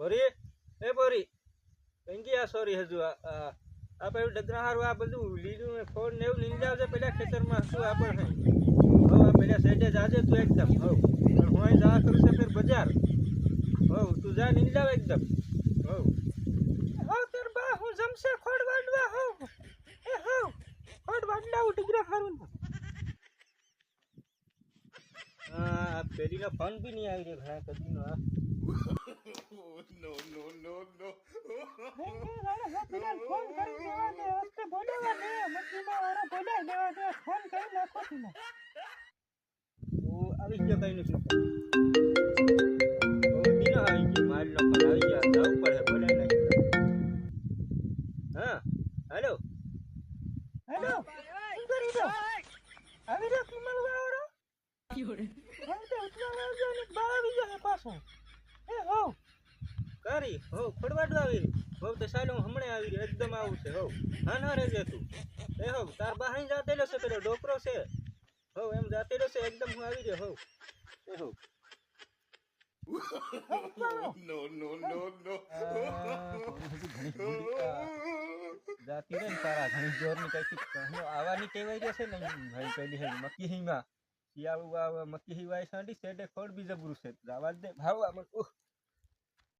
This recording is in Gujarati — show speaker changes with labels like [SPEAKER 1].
[SPEAKER 1] ભરી એ ભરી કંકી આ સોરી હજુ આપણે ડગરા હારું આ બધું લીધું ને ફોન ને એવું લઈને આવજે પેલા ખેતરમાં શું આપણે હવ આ પેલા સાઈડે જાજે તું એકદમ હવ પણ હું જા કરું છે ફેર બજાર હવ તું જા લઈને જાવ એકદમ હવ હવ તેર બા હું જમશે ખોડ વાડવા હવ એ હવ ખોડ વાડલા ડગરા હારું પેલીનો ફોન બી નહીં આવી રહ્યો ઘણા કદીનો
[SPEAKER 2] No, no, no, no.
[SPEAKER 1] આવી ગયો કઈ નથી આવી ગયો મારી નો ફોન આવી ગયા જવું પડે બોલાય નહીં હા હેલો હેલો શું કરી દો આવી રહ્યો કમલ વાળો પાછો એ હો કરી હો ખોડવાડવા આવી હો તો સાલું હમણાં આવી રહ્યો એકદમ આવું છે હો હા ના રહેજે તું એ હો તાર બહાઈ જાતેલો છે પેલો ડોકરો છે હો એમ જાતેલો છે એકદમ હું આવી રહ્યો હો એ હો
[SPEAKER 2] No, no, no, no.
[SPEAKER 1] જાતી ને તારા ઘણી જોરની કઈ આવવાની કહેવાય જશે ને ભાઈ પેલી હે મક્કી હિમાં શિયાળું મક્કી હિવાય સાંડી સેડે ખોડ બી જબરું છે જવા દે ભાવ